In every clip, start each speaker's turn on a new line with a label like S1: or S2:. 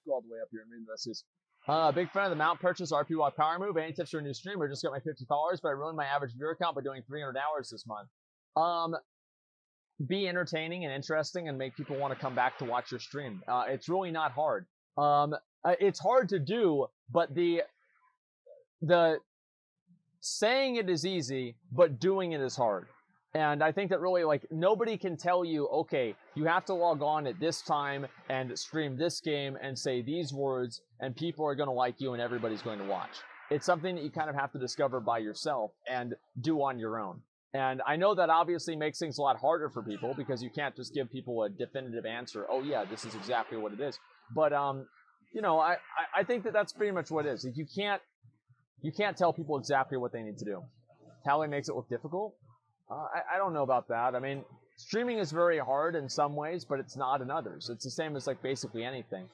S1: go all the way up here and read the rest of these. Big fan of the mount purchase RP Walk Power Move. Any tips for a new streamer? Just got my 50 followers, but I ruined my average viewer count by doing 300 hours this month. Be entertaining and interesting and make people want to come back to watch your stream. It's really not hard. It's hard to do, but the saying it is easy, but doing it is hard. And I think that really, like, nobody can tell you, okay, you have to log on at this time and stream this game and say these words, and people are going to like you and everybody's going to watch. It's something that you kind of have to discover by yourself and do on your own. And I know that obviously makes things a lot harder for people because you can't just give people a definitive answer. Oh yeah, this is exactly what it is. But, you know, I think that that's pretty much what it is. Like, you can't tell people exactly what they need to do. Tally makes it look difficult. I don't know about that. I mean, streaming is very hard in some ways, but it's not in others. It's the same as, like, basically anything.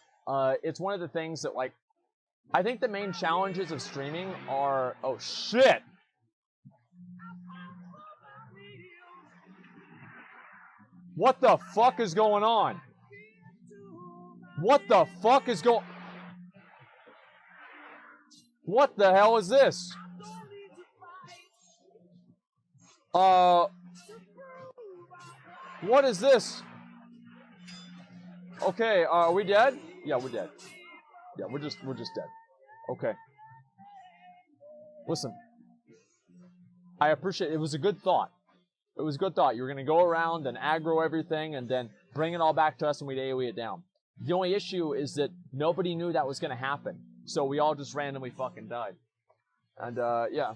S1: It's one of the things that, like, I think the main challenges of streaming are... Oh, shit! What the fuck is going on? What the fuck is going... What the hell is this? What is this? Okay, are we dead? Yeah, we're dead. Yeah, we're just dead. Okay. Listen. I appreciate it. It was a good thought. It was a good thought. You were going to go around and aggro everything and then bring it all back to us and we'd AoE it down. The only issue is that nobody knew that was going to happen. So we all just randomly fucking died. And, yeah.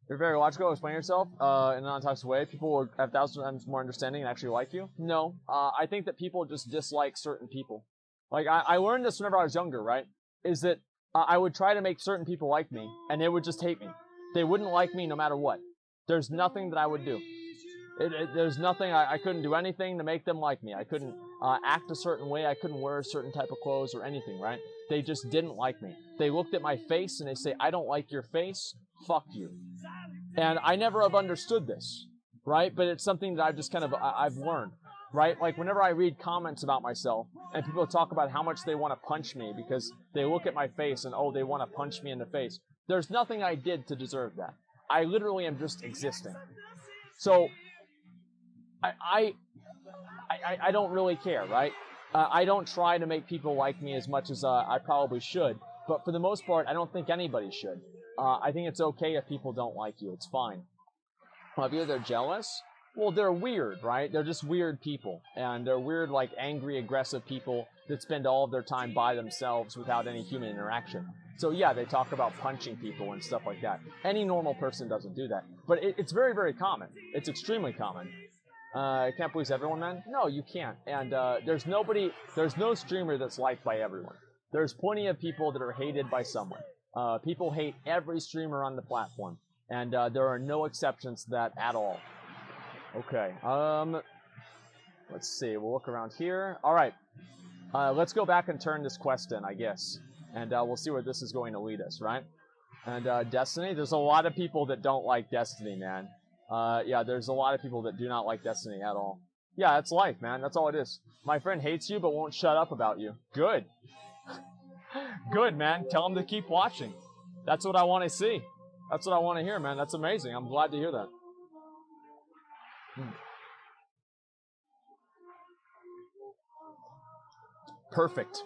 S1: You're very logical. Explain yourself in a non-toxic way. People will have thousands times more understanding and actually like you. No. I think that people just dislike certain people. Like, I learned this whenever I was younger, right? Is that I would try to make certain people like me, and they would just hate me. They wouldn't like me no matter what. There's nothing that I would do. There's nothing, I couldn't do anything to make them like me. I couldn't act a certain way. I couldn't wear a certain type of clothes or anything, right? They just didn't like me. They looked at my face and they say, I don't like your face. Fuck you. And I never have understood this, right? But it's something that I've just kind of, I've learned, right? Like whenever I read comments about myself and people talk about how much they want to punch me because they look at my face and, oh, they want to punch me in the face. There's nothing I did to deserve that. I literally am just existing. So, I don't really care, right? I don't try to make people like me as much as I probably should. But for the most part, I don't think anybody should. I think it's okay if people don't like you. It's fine. If they're jealous, well, they're weird, right? They're just weird people. And they're weird, like, angry, aggressive people that spend all of their time by themselves without any human interaction. So, yeah, they talk about punching people and stuff like that. Any normal person doesn't do that. But it's very, very common. It's extremely common. I can't please everyone, man. No, you can't. And there's no streamer that's liked by everyone. There's plenty of people that are hated by someone. People hate every streamer on the platform. And there are no exceptions to that at all. Okay. Let's see. We'll look around here. All right. Let's go back and turn this quest in, I guess. And we'll see where this is going to lead us, right? And Destiny, there's a lot of people that don't like Destiny, man. Yeah, there's a lot of people that do not like Destiny at all. Yeah, that's life, man. That's all it is. My friend hates you but won't shut up about you. Good. Good, man. Tell him to keep watching. That's what I want to see. That's what I want to hear, man. That's amazing. I'm glad to hear that. Perfect.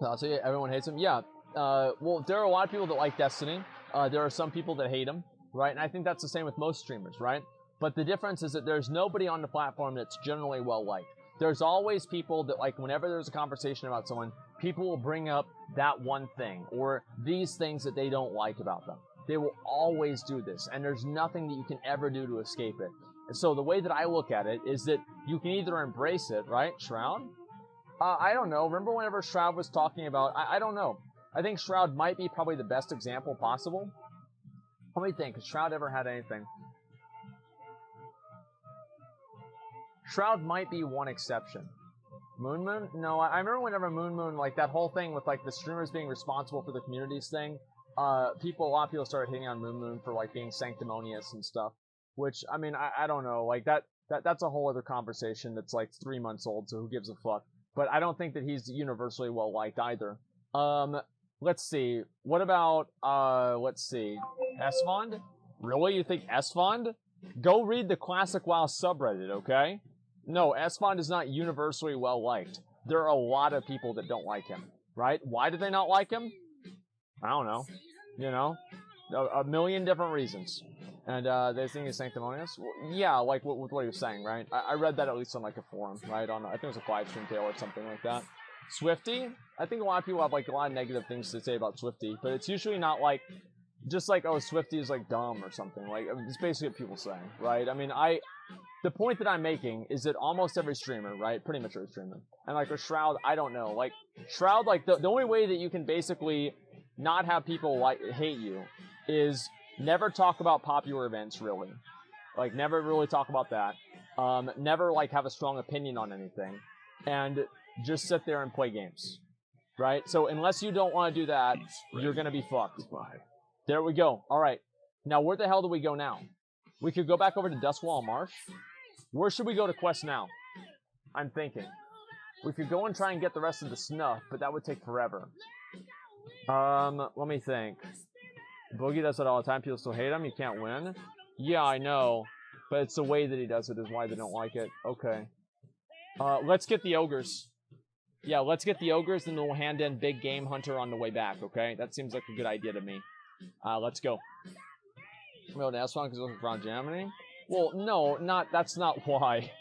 S1: I'll tell you, everyone hates him. Yeah. Well, there are a lot of people that like Destiny. There are some people that hate him, right? And I think that's the same with most streamers, right? But the difference is that there's nobody on the platform that's generally well-liked. There's always people that, like, whenever there's a conversation about someone, people will bring up that one thing or these things that they don't like about them. They will always do this, and there's nothing that you can ever do to escape it. And so the way that I look at it is that you can either embrace it, right, Shroud? I don't know. Remember whenever Shroud was talking about... I don't know. I think Shroud might be probably the best example possible. Let me think. Has Shroud ever had anything? Shroud might be one exception. Moon? No, I remember whenever Moon, like that whole thing with like the streamers being responsible for the communities thing, a lot of people started hating on Moon for like being sanctimonious and stuff. Which, I mean, I don't know. Like that's a whole other conversation that's like 3 months old, so who gives a fuck? but I don't think that he's universally well liked either. Let's see. What about let's see. Asmongold? Really? You think Asmongold? Go read the Classic WoW subreddit, okay? No, Asmongold is not universally well liked. There are a lot of people that don't like him, right? Why do they not like him? I don't know. You know? A million different reasons. And they think he's sanctimonious? Well, yeah, like with what he was saying, right? I read that at least on like a forum, right? On I think it was a quiet stream tale or something like that. Swifty? I think a lot of people have like a lot of negative things to say about Swifty, but it's usually not like just like, oh, Swifty is like dumb or something. Like, it's basically what people say, right? I mean, the point that I'm making is that almost every streamer, right? Pretty much every streamer. And like with Shroud, I don't know. Like, Shroud, like the only way that you can basically not have people like hate you is never talk about popular events, really. Like, never really talk about that. Never like have a strong opinion on anything. And just sit there and play games, right? So unless you don't want to do that, you're going to be fucked. There we go. All right. Now, where the hell do we go now? We could go back over to Duskwall Marsh. Where should we go to quest now? I'm thinking. We could go and try and get the rest of the snuff, but that would take forever. Let me think. Boogie does it all the time. People still hate him. You can't win. Yeah, I know. But it's the way that he does it is why they don't like it. Okay. Let's get the ogres. Yeah, let's get the ogres, and then we'll hand in Big Game Hunter on the way back, okay? That seems like a good idea to me. Let's go. Well, that's fine because looking for Germany. Well, no, that's not why.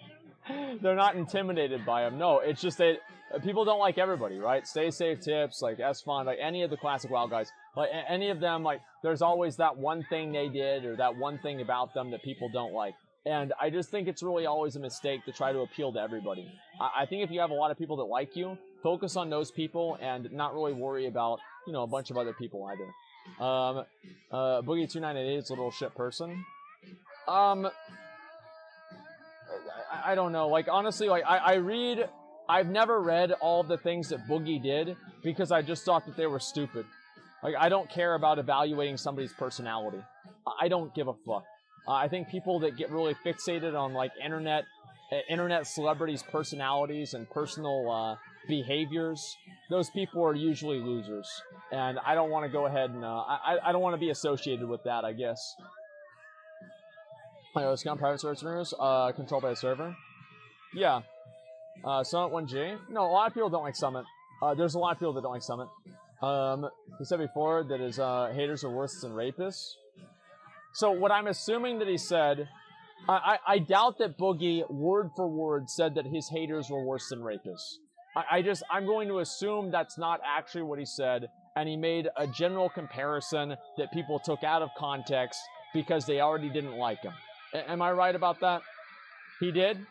S1: They're not intimidated by him. No, it's just that people don't like everybody, right? Stay Safe Tips, like S-Fun, like any of the classic WoW guys. Like any of them, like there's always that one thing they did or that one thing about them that people don't like. And I just think it's really always a mistake to try to appeal to everybody. I think if you have a lot of people that like you, focus on those people and not really worry about, you know, a bunch of other people either. Boogie2988 is a little shit person. I don't know. Like, honestly, like, I've never read all the things that Boogie did because I just thought that they were stupid. Like, I don't care about evaluating somebody's personality. I don't give a fuck. I think people that get really fixated on, like, internet celebrities' personalities and personal behaviors, those people are usually losers. And I don't want to go ahead and, I don't want to be associated with that, I guess. Scum private servers, controlled by the server. Yeah. Summit 1G. No, a lot of people don't like Summit. There's a lot of people that don't like Summit. He said before that his haters are worse than rapists. So what I'm assuming that he said, I doubt that Boogie, word for word, said that his haters were worse than rapists. I'm going to assume that's not actually what he said, and he made a general comparison that people took out of context because they already didn't like him. Am I right about that? He did?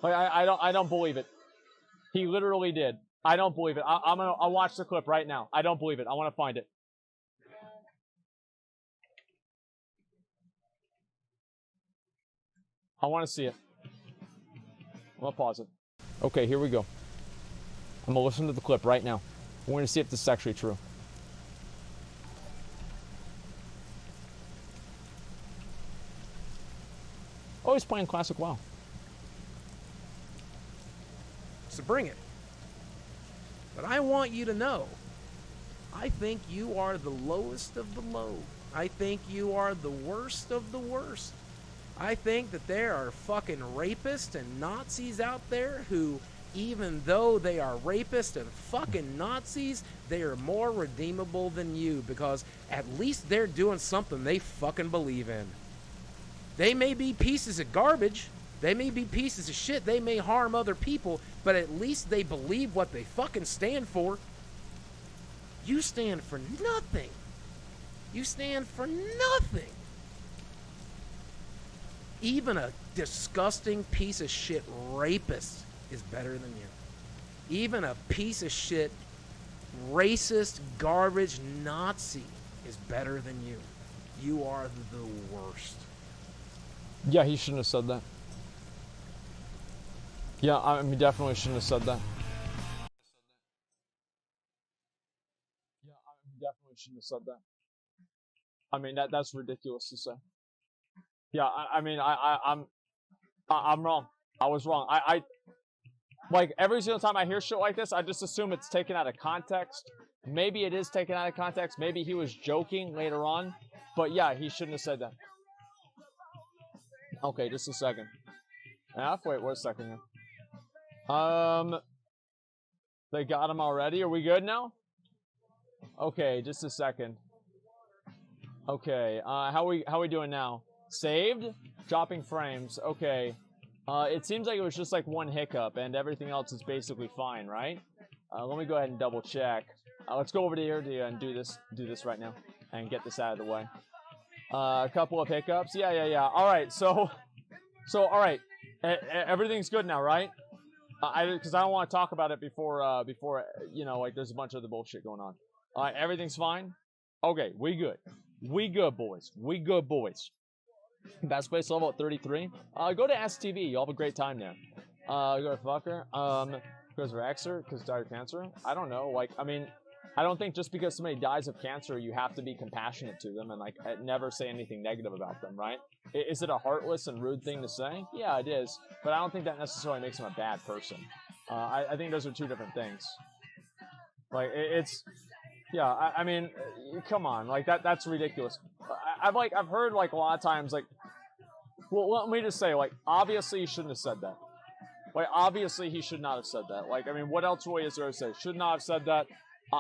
S1: Like, I don't believe it. He literally did. I don't believe it. I'll watch the clip right now. I don't believe it. I want to find it. I want to see it. I'm going to pause it. Okay, here we go. I'm going to listen to the clip right now. We're going to see if this is actually true. Oh, he's playing Classic WoW.
S2: So bring it. But I want you to know, I think you are the lowest of the low. I think you are the worst of the worst. I think that there are fucking rapists and Nazis out there who, even though they are rapists and fucking Nazis, they are more redeemable than you because at least they're doing something they fucking believe in. They may be pieces of garbage. They may be pieces of shit. They may harm other people, but at least they believe what they fucking stand for. You stand for nothing. You stand for nothing. Even a disgusting piece of shit rapist is better than you. Even a piece of shit racist garbage Nazi is better than you. You are the worst.
S1: Yeah, he shouldn't have said that. Yeah, I mean, definitely shouldn't have said that. Yeah, I mean, definitely shouldn't have said that. I mean, that's ridiculous to say. Yeah, I mean, I'm I'm wrong. I was wrong. I like every single time I hear shit like this, I just assume it's taken out of context. Maybe it is taken out of context. Maybe he was joking later on. But yeah, he shouldn't have said that. Okay, just a second. Wait, wait a second here. They got him already. Are we good now? Okay, just a second. Okay, how we doing now? Saved? Dropping frames. Okay. It seems like it was just like one hiccup, and everything else is basically fine, right? Let me go ahead and double check. Let's go over to here and do this right now, and get this out of the way. A couple of hiccups. Yeah. All right. So all right. Everything's good now, right? Because I don't want to talk about it before you know, like there's a bunch of the bullshit going on. All right, everything's fine. Okay, we good. We good, boys. We good, boys. Best place level at 33. Go to STV. You'll have a great time there. Go to fucker. Because of Xer, because died of cancer. I don't know. Like, I mean, I don't think just because somebody dies of cancer, you have to be compassionate to them and like never say anything negative about them, right? Is it a heartless and rude thing to say? Yeah, it is. But I don't think that necessarily makes them a bad person. I think those are two different things. Like, yeah, I mean, come on, like that's ridiculous. I've heard like a lot of times, like, well, let me just say, like, obviously he shouldn't have said that. Like, obviously he should not have said that. Like, I mean, what else really is there to say? Should not have said that.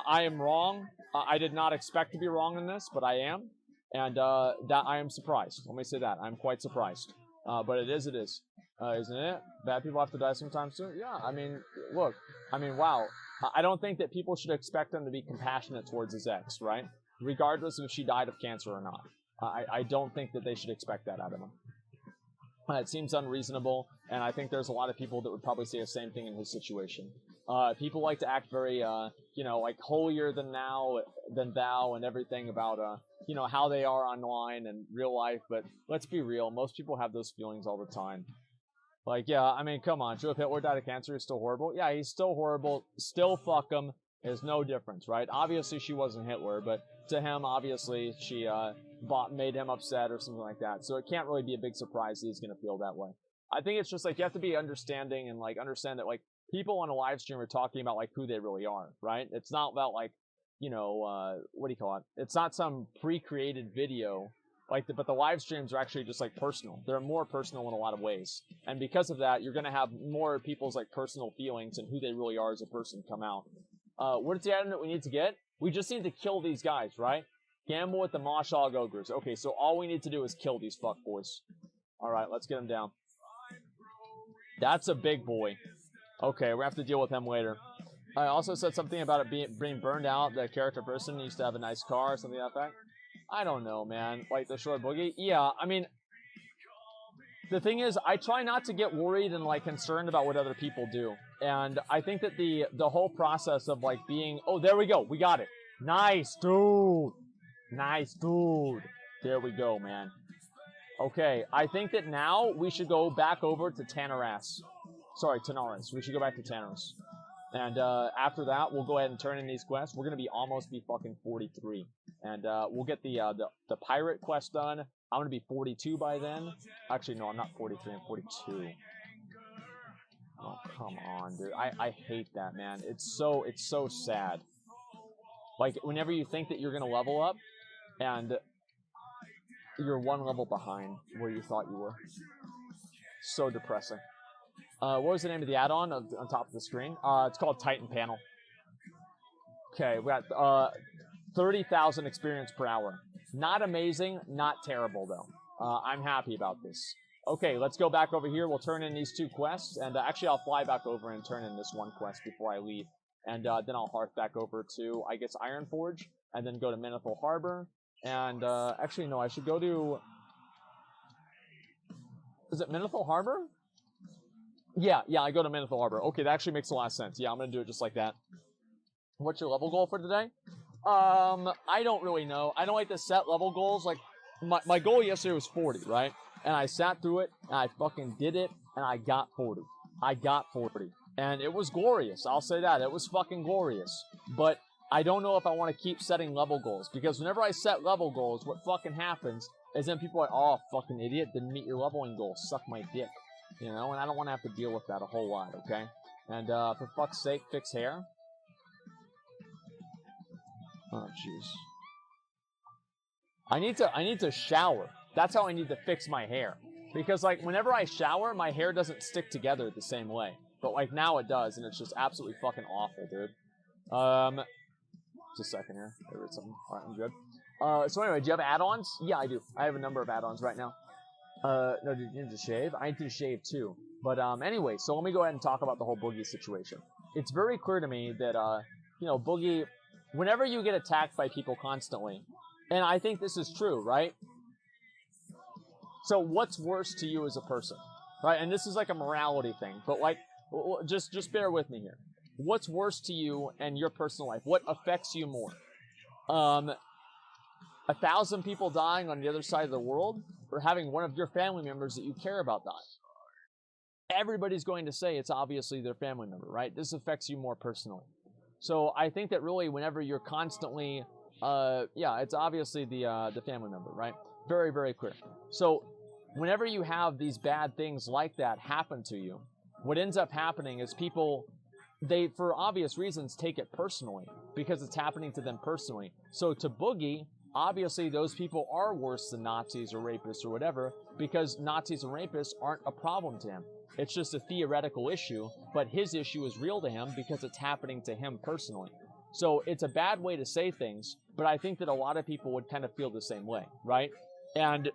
S1: I am wrong. I did not expect to be wrong in this, but I am. And that I am surprised. Let me say that. I'm quite surprised. But it is, isn't it? Bad people have to die sometimes too? Yeah, I mean, look. I mean, wow. I don't think that people should expect him to be compassionate towards his ex, right? Regardless of if she died of cancer or not. I don't think that they should expect that out of him. It seems unreasonable, and I think there's a lot of people that would probably say the same thing in his situation. People like to act very, you know, like holier than thou and everything about, you know, how they are online and real life. But let's be real, most people have those feelings all the time. Like, yeah, I mean, come on. If Hitler died of cancer, he's still horrible. Yeah, he's still horrible. Still fuck him. There's no difference, right? Obviously, she wasn't Hitler, but to him, obviously, she made him upset or something like that. So it can't really be a big surprise that he's going to feel that way. I think it's just like you have to be understanding and like understand that like people on a live stream are talking about like who they really are, right? It's not about like, you know, what do you call it? It's not some pre-created video. But the live streams are actually just like personal. They're more personal in a lot of ways. And because of that, you're going to have more people's like personal feelings and who they really are as a person come out. What is the item that we need to get? We just need to kill these guys, right? Gamble with the Moshog Ogres. Okay, so all we need to do is kill these fuckboys. Alright, let's get him down. That's a big boy. Okay, we have to deal with him later. I also said something about it being burned out. The character person used to have a nice car or something like that. I don't know, man. Like the short boogie? Yeah, I mean, the thing is, I try not to get worried and, like, concerned about what other people do. And I think that the whole process of, like, being... Oh, there we go. We got it. Nice, dude. Nice, dude. There we go, man. Okay, I think that now we should go back over to Tanaras. Sorry, Tanaras. We should go back to Tanaras. And after that, we'll go ahead and turn in these quests. We're going to be almost fucking 43. And we'll get the pirate quest done. I'm going to be 42 by then. Actually, no, I'm not 43. I'm 42. Oh, come on, dude. I hate that, man. It's so sad. Like, whenever you think that you're going to level up, and you're one level behind where you thought you were. So depressing. What was the name of the add-on on top of the screen? It's called Titan Panel. Okay, we got 30,000 experience per hour. Not amazing, not terrible, though. I'm happy about this. Okay, let's go back over here. We'll turn in these two quests. And actually, I'll fly back over and turn in this one quest before I leave. And then I'll hearth back over to, I guess, Ironforge. And then go to Menethil Harbor. And actually, no, I should go to... Is it Menethil Harbor? Yeah, I go to Menethil Harbor. Okay, that actually makes a lot of sense. Yeah, I'm going to do it just like that. What's your level goal for today? I don't really know. I don't like to set level goals. Like, my goal yesterday was 40, right? And I sat through it, and I fucking did it, and I got 40. I got 40. And it was glorious. I'll say that. It was fucking glorious. But I don't know if I want to keep setting level goals. Because whenever I set level goals, what fucking happens is then people are like, oh, fucking idiot, didn't meet your leveling goal. Suck my dick. You know, and I don't want to have to deal with that a whole lot, okay? And for fuck's sake, fix hair. Oh, jeez. I need to shower. That's how I need to fix my hair. Because, like, whenever I shower, my hair doesn't stick together the same way. But, like, now it does, and it's just absolutely fucking awful, dude. Just a second here. I read something. All right, I'm good. So anyway, do you have add-ons? Yeah, I do. I have a number of add-ons right now. No, did you need to shave? I need to shave, too. But, anyway, so let me go ahead and talk about the whole Boogie situation. It's very clear to me that, you know, Boogie, whenever you get attacked by people constantly, and I think this is true, right? So what's worse to you as a person, right? And this is like a morality thing, but like, just bear with me here. What's worse to you and your personal life? What affects you more? 1,000 people dying on the other side of the world, or having one of your family members that you care about die? Everybody's going to say it's obviously their family member, right? This affects you more personally. So I think that really whenever you're constantly, yeah, it's obviously the family member, right? Very, very clear. So whenever you have these bad things like that happen to you, what ends up happening is people, they, for obvious reasons, take it personally because it's happening to them personally. So to Boogie, obviously those people are worse than Nazis or rapists or whatever because Nazis and rapists aren't a problem to him. It's just a theoretical issue, but his issue is real to him because it's happening to him personally. So it's a bad way to say things, but I think that a lot of people would kind of feel the same way, right? And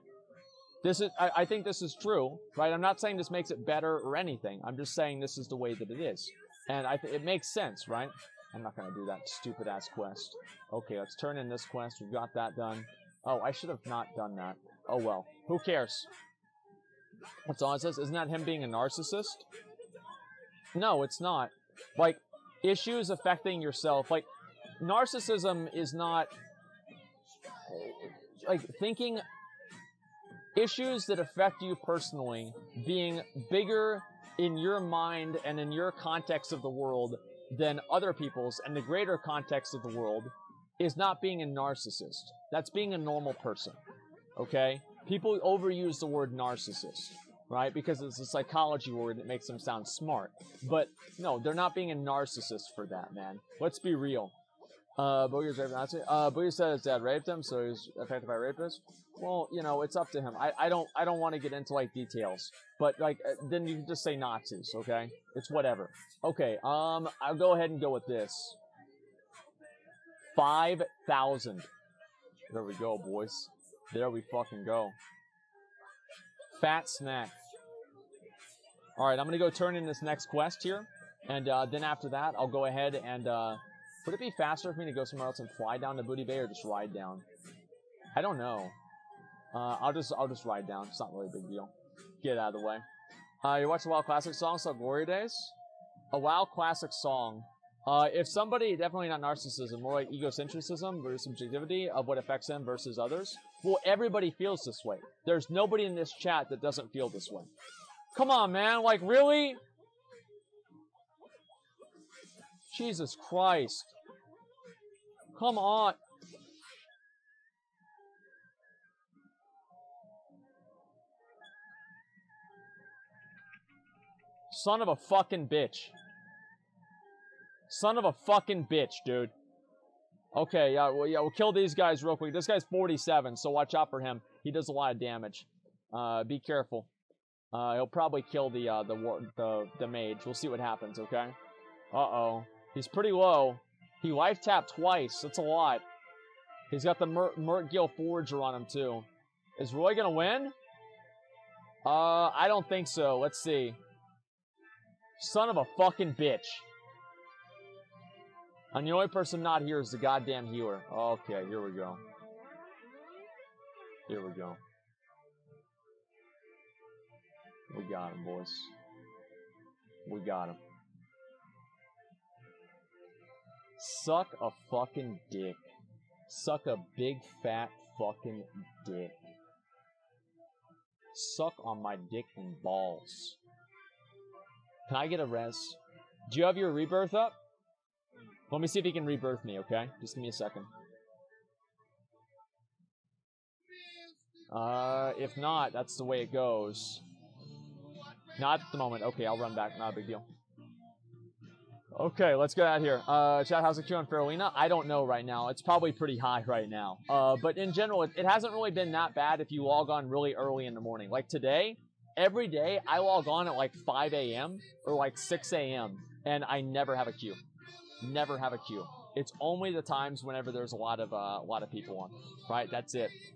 S1: this is, I think this is true, right? I'm not saying this makes it better or anything. I'm just saying this is the way that it is. And it makes sense, right? I'm not going to do that stupid-ass quest. Okay, let's turn in this quest. We've got that done. Oh, I should have not done that. Oh, well. Who cares? That's all it says. Isn't that him being a narcissist? No, it's not. Like, issues affecting yourself. Like, narcissism is not... Like, thinking... Issues that affect you personally being bigger in your mind and in your context of the world than other people's and the greater context of the world is not being a narcissist. That's being a normal person, okay? People overuse the word narcissist, right? Because it's a psychology word that makes them sound smart. But no, they're not being a narcissist for that, man. Let's be real. Boogie's raped Nazi. Boogie said his dad raped him, so he's affected by rapists. Well, you know, it's up to him. I don't want to get into like details, but like then you can just say Nazis, okay? It's whatever. Okay, I'll go ahead and go with this. 5,000. There we go, boys. There we fucking go. Fat snack. All right, I'm gonna go turn in this next quest here, and then after that, I'll go ahead and would it be faster for me to go somewhere else and fly down to Booty Bay or just ride down? I don't know. I'll just ride down. It's not really a big deal. Get it out of the way. You watch a WoW Classic song, so Glory Days? A WoW Classic song. If somebody, definitely not narcissism, more like egocentrism versus subjectivity of what affects them versus others. Well, everybody feels this way. There's nobody in this chat that doesn't feel this way. Come on, man. Like, really? Jesus Christ. Come on. Son of a fucking bitch. Son of a fucking bitch, dude. Okay, yeah, we'll kill these guys real quick. This guy's 47, so watch out for him. He does a lot of damage. Be careful. He'll probably kill the mage. We'll see what happens, okay? Uh-oh. He's pretty low. He life tapped twice. That's a lot. He's got the Mertgil Forager on him, too. Is Roy gonna win? I don't think so. Let's see. Son of a fucking bitch. And the only person not here is the goddamn healer. Okay, here we go. Here we go. We got him, boys. We got him. Suck a fucking dick. Suck a big fat fucking dick. Suck on my dick and balls. Can I get a res? Do you have your rebirth up? Let me see if he can rebirth me, okay? Just give me a second. If not, that's the way it goes. Not at the moment. Okay, I'll run back. Not a big deal. Okay, let's get out of here. Chat, how's the queue on Farolina? I don't know right now. It's probably pretty high right now. But in general, it hasn't really been that bad if you log on really early in the morning. Like today, every day, I log on at like 5 a.m. or like 6 a.m. and I never have a queue. Never have a queue. It's only the times whenever there's a lot of people on, right? That's it.